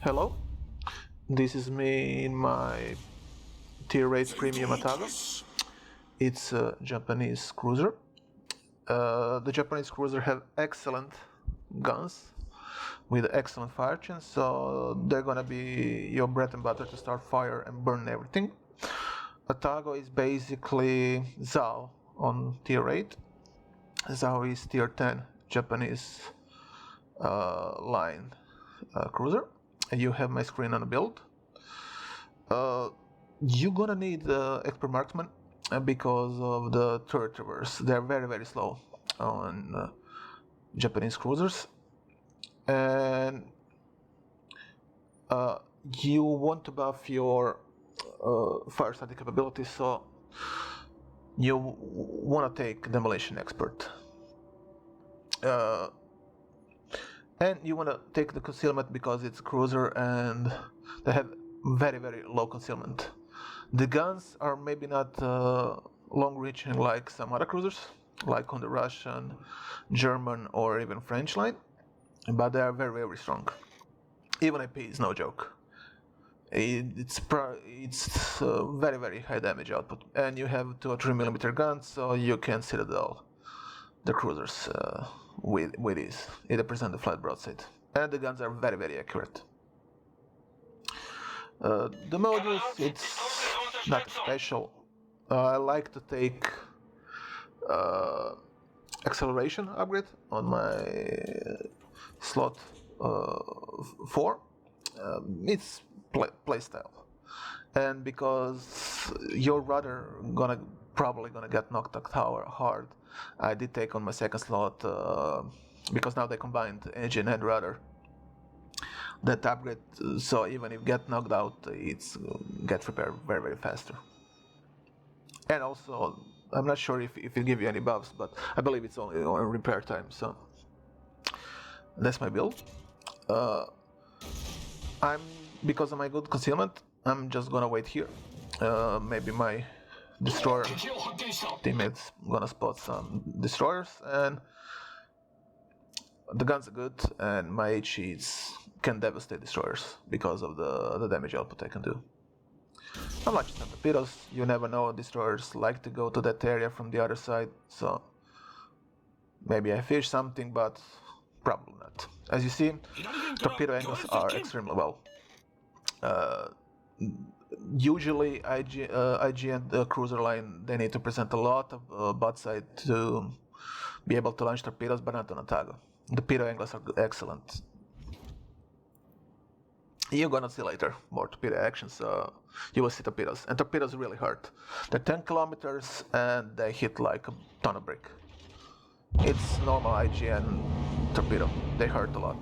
Hello, this is me in my Tier 8 Premium Atago. It's a Japanese cruiser. The Japanese cruiser have excellent guns with excellent fire chance, so they're gonna be your bread and butter to start fire and burn everything. Atago is basically Zao on Tier 8. Zao is Tier 10 Japanese line cruiser. You have my screen on the build. You're gonna need expert marksman because of the turret traverse. They're very slow on Japanese cruisers, and you want to buff your fire static capabilities, so you want to take demolition expert. And you want to take the concealment because it's a cruiser and they have very low concealment. The guns are maybe not long-reaching like some other cruisers, like on the Russian, German, or even French line, but they are very strong. Even AP is no joke. It's very high damage output, and you have 2 or 3mm guns, so you can citadel the cruisers with ease. It represents the flat broadside, and the guns are very accurate. The modus, it's nothing special. I like to take acceleration upgrade on my slot 4. It's playstyle, and because you're rather probably gonna get knocked out hard, I did take on my second slot because now they combined engine and rudder. That upgrade, so even if you get knocked out, it's get repaired very faster. And also, I'm not sure if it give you any buffs, but I believe it's only on repair time. So that's my build. Because of my good concealment, I'm just gonna wait here. Maybe my destroyer teammates gonna spot some destroyers, and the guns are good, and my HEs can devastate destroyers because of the damage output I can do. I'm launching some torpedoes. You never know, destroyers like to go to that area from the other side, so maybe I fish something, but probably not. As you see, torpedo angles are extremely well. Usually IG and the cruiser line, they need to present a lot of butt side to be able to launch torpedoes, but not on Atago. The torpedo angles are excellent. You're gonna see later more torpedo action, so you will see torpedoes. And torpedoes really hurt. They're 10 kilometers and they hit like a ton of brick. It's normal IGN torpedo. They hurt a lot.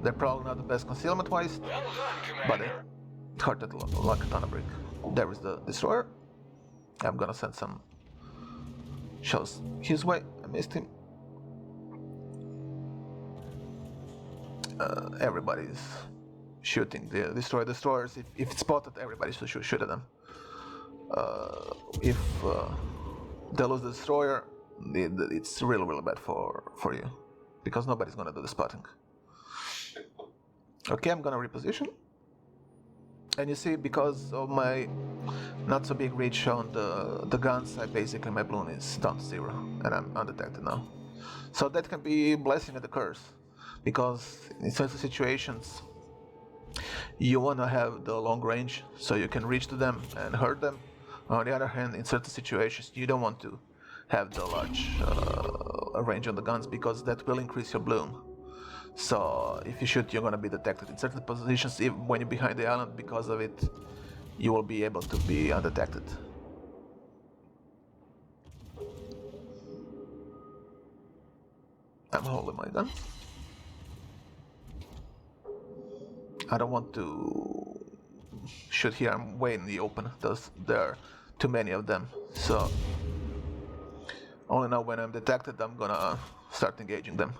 They're probably not the best concealment wise, but they hurt it like a ton of brick. There is the destroyer. I'm gonna send some shells his way. I missed him. Everybody's shooting the destroyers. If it's spotted, everybody should shoot at them. If they lose the destroyer, it's really bad for you, because nobody's gonna do the spotting. Okay, I'm gonna reposition, and you see, because of my not so big reach on the guns, basically my balloon is down to 0, and I'm undetected now. So that can be a blessing and a curse, because in certain situations you wanna have the long range so you can reach to them and hurt them. On the other hand, in certain situations you don't want to have the large range on the guns, because that will increase your bloom. So if you shoot, you're gonna be detected in certain positions, even when you're behind the island. Because of it, you will be able to be undetected. I'm holding my gun. I don't want to shoot here. I'm way in the open. There are too many of them. So only now when I'm detected, I'm gonna start engaging them.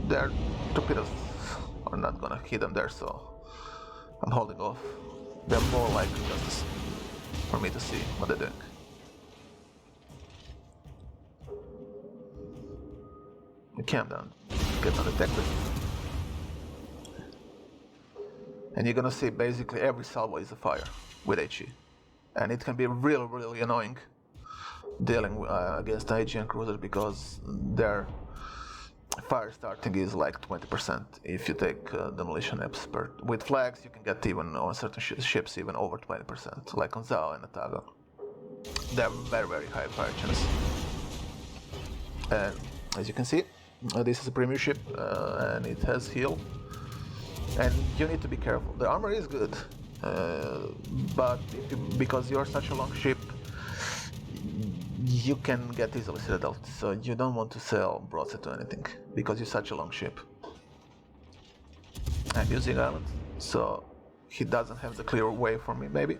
Their torpedoes are not gonna hit them there, so I'm holding off. They're more likely just for me to see what they're doing. Calm down. Get undetected. And you're gonna see basically every salvo is a fire with HE. And it can be really, really annoying dealing against IGN cruisers because their fire starting is like 20% if you take Demolition Expert. With flags you can get even on certain ships even over 20%, like on Zao and Atago. They're very, very high fire chance. And as you can see, this is a premium ship and it has heal. And you need to be careful. The armor is good, but because you're such a long ship, you can get easily citadel, so you don't want to sell broadside to anything, because you're such a long ship. I'm using Island, so he doesn't have the clear way for me, maybe.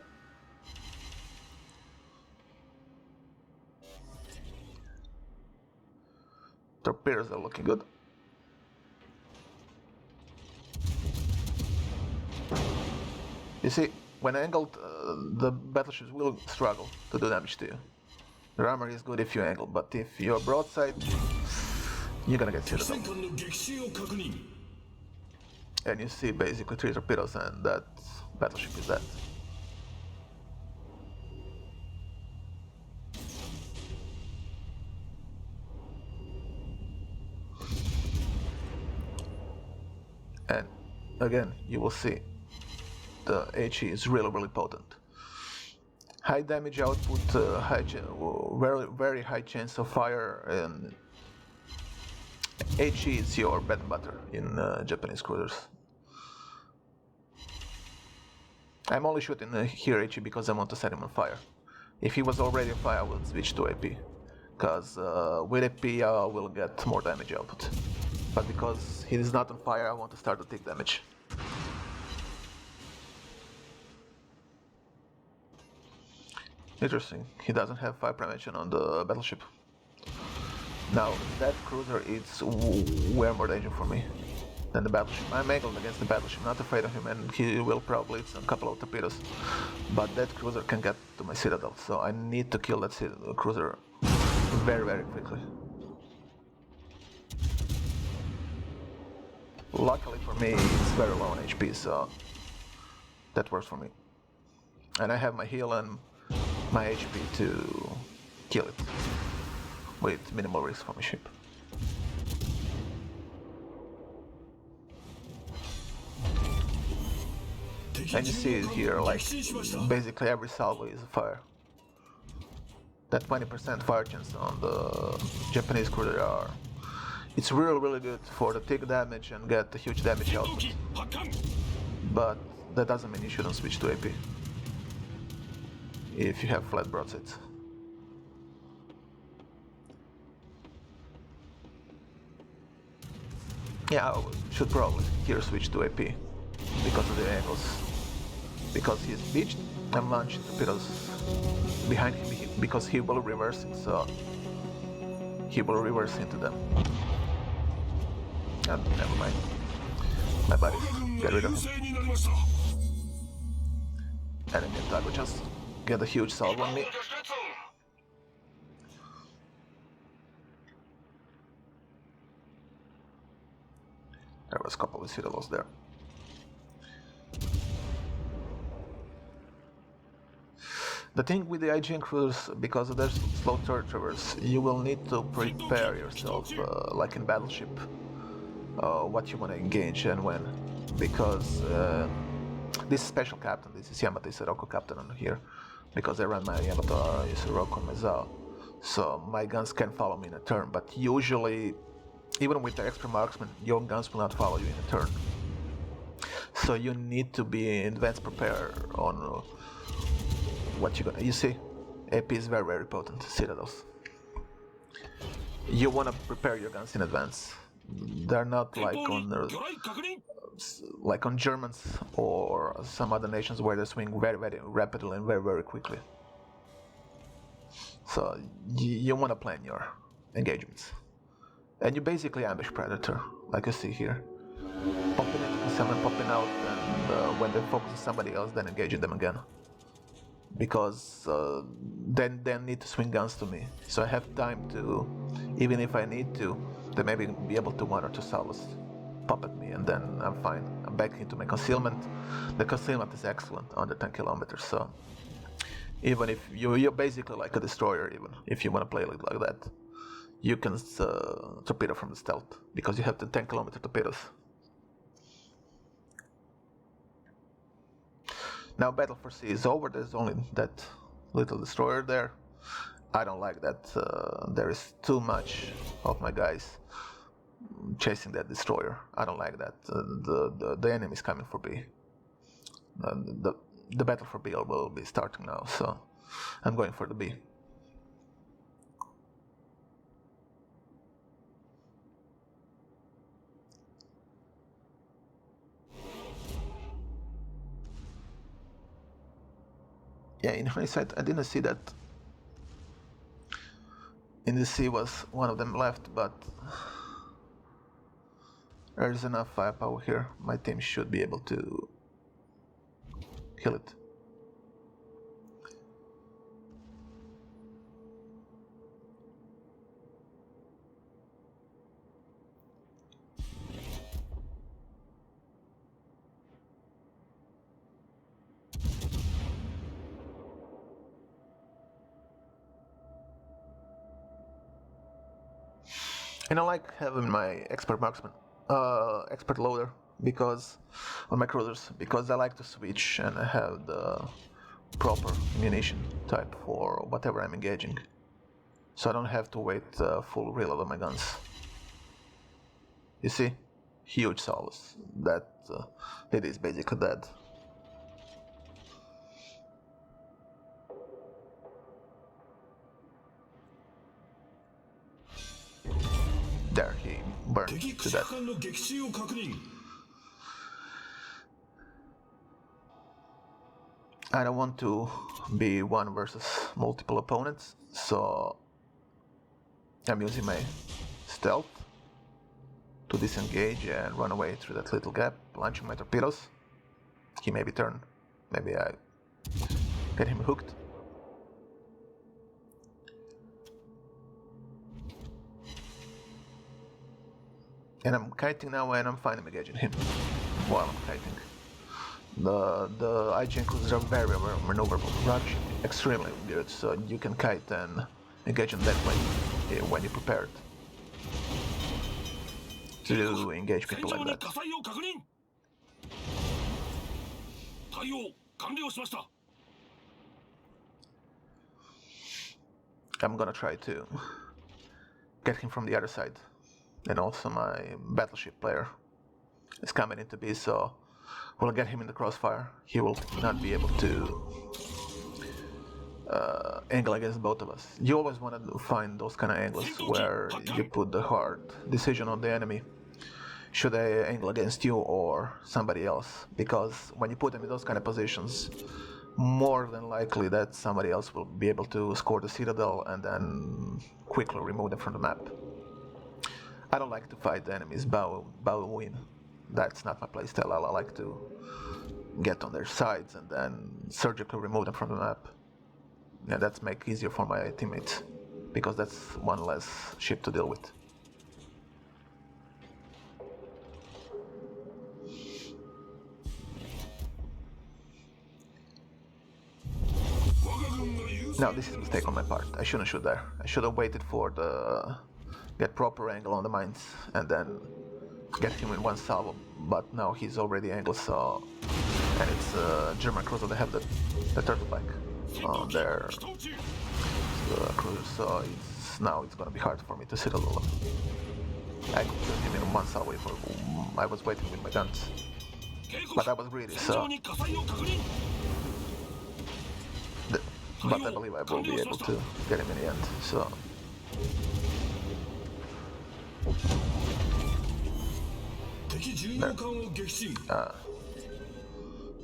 Torpedoes are looking good. You see, when angled, the battleships will struggle to do damage to you. The armor is good if you angle, but if you're broadside, you're gonna get citadel. And you see basically 3 torpedoes and that battleship is dead. And again, you will see the HE is really, really potent. High damage output, very high chance of fire, and HE is your bread and butter in Japanese cruisers. I'm only shooting here HE because I want to set him on fire. If he was already on fire, I will switch to AP, because with AP I will get more damage output. But because he is not on fire, I want to start to take damage. Interesting, he doesn't have fire prevention on the battleship. Now, that cruiser is way more dangerous for me than the battleship. I'm angled against the battleship, not afraid of him, and he will probably hit a couple of torpedoes. But that cruiser can get to my citadel, so I need to kill that cruiser very, very quickly. Luckily for me, it's very low on HP, so that works for me. And I have my heal and my HP to kill it with minimal risk for my ship. And you see it here, like basically every salvo is a fire. That 20% fire chance on the Japanese cruiser are, it's really, really good for the tick damage and get the huge damage output. But that doesn't mean you shouldn't switch to AP if you have flat broadsides. Yeah, I should probably here switch to AP because of the angles. Because he's beached, I'm launching torpedoes behind him because he will reverse it, so he will reverse into them. And never mind. My buddies, get rid of him. Enemy Atago just get a huge salvo on me. There was a couple of citadels there. The thing with the IGN cruisers, because of their slow turret traverse, you will need to prepare yourself, like in Battleship, what you want to engage and when. Because this special captain, this is Yamato Isaroko captain on here, because I run my Yamato Isaroko on my Zao. So my guns can follow me in a turn, but usually, even with the expert marksman, your guns will not follow you in a turn. So you need to be in advance prepared on what you're gonna. You see, AP is very, very potent. Citadels. You wanna prepare your guns in advance. They're not like on Germans or some other nations where they swing very, very rapidly and very, very quickly. So you wanna plan your engagements. And you basically ambush Predator, like you see here. Popping in, someone popping out, and when they focus on somebody else, then engaging them again. Because then they need to swing guns to me. So I have time to, even if I need to, they maybe be able to 1 or 2 salvos pop at me, and then I'm fine. I'm back into my concealment. The concealment is excellent under 10 kilometers, so even if you're basically like a destroyer, even if you want to play like that, you can torpedo from the stealth because you have the 10 kilometer torpedoes. Now Battle for Sea is over. There's only that little destroyer there. I don't like that there is too much of my guys chasing that destroyer. I don't like that. The enemy is coming for B. The battle for B will be starting now, so I'm going for the B. Yeah, in hindsight, I didn't see that in the sea was one of them left, but there's enough firepower here. My team should be able to kill it. And I like having my expert marksman, expert loader, because on my cruisers, because I like to switch and I have the proper ammunition type for whatever I'm engaging, so I don't have to wait full reload on my guns. You see, huge solace. That it is basically dead. There, he burned to death. I don't want to be one versus multiple opponents, so I'm using my stealth to disengage and run away through that little gap, launching my torpedoes. He maybe turn, maybe I get him hooked. And I'm kiting now and I'm fine engaging him while I'm kiting. The IGN cruisers are very maneuverable, rush extremely good, so you can kite and engage them that way when you're prepared to engage people like that. I'm gonna try to get him from the other side. And also my battleship player is coming into B, so we'll get him in the crossfire. He will not be able to angle against both of us. You always want to find those kind of angles where you put the hard decision on the enemy. Should I angle against you or somebody else? Because when you put them in those kind of positions, more than likely that somebody else will be able to score the citadel and then quickly remove them from the map. I don't like to fight the enemies bow win. That's not my playstyle. I like to get on their sides and then surgically remove them from the map. Yeah, that's make easier for my teammates, because that's one less ship to deal with. Now this is a mistake on my part. I shouldn't shoot there. I should have waited for the get proper angle on the mines and then get him in one salvo, but now he's already angled, so... And it's German cruiser, they have the turtle back on their cruiser, so now it's gonna be hard for me to sit alone. I could shoot him in one salvo if I was waiting with my guns, but I was greedy, so... But I believe I will be able to get him in the end, so...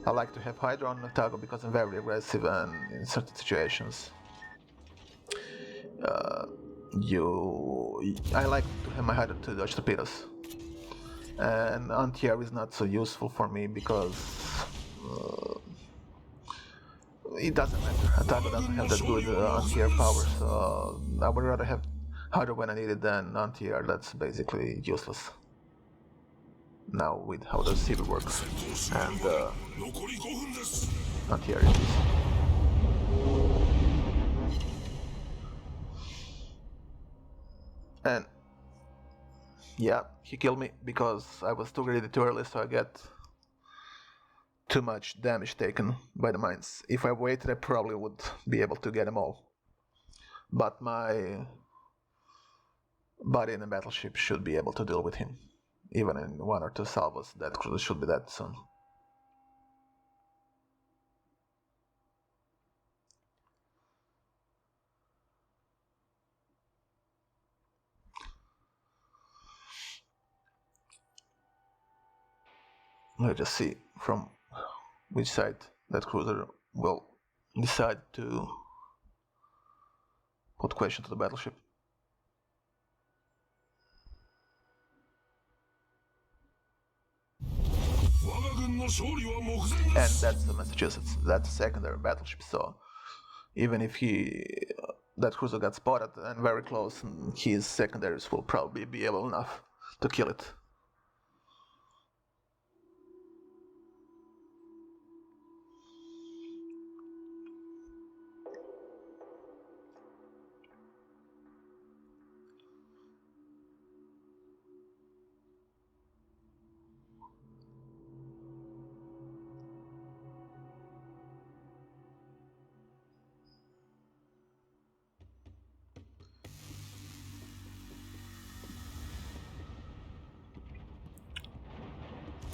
I like to have Hydra on Atago because I'm very aggressive and in certain situations I like to have my Hydra to dodge torpedoes, and anti-air is not so useful for me because it doesn't matter. Atago doesn't have that good anti-air power, so I would rather have Hydra when I need it than anti-air. That's basically useless. now with how the receiver works. And here it is. And yeah, he killed me because I was too greedy too early, so I get too much damage taken by the mines. If I waited, I probably would be able to get them all. But my body in the battleship should be able to deal with him. Even in 1 or 2 salvos, that cruiser should be dead soon. Let's just see from which side that cruiser will decide to put question to the battleship. And that's the Massachusetts, that's a secondary battleship, so even if that cruiser got spotted and very close, his secondaries will probably be able enough to kill it.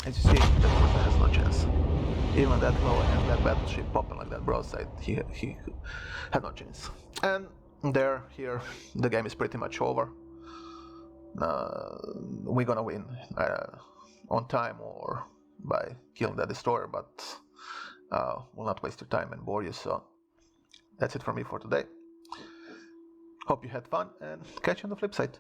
As you see, that cruiser has no chance. Even that low and that battleship popping like that broadside, he had no chance. And here, the game is pretty much over. We're gonna win on time or by killing that destroyer, but we'll not waste your time and bore you, so that's it from me for today. Hope you had fun, and catch you on the flip side.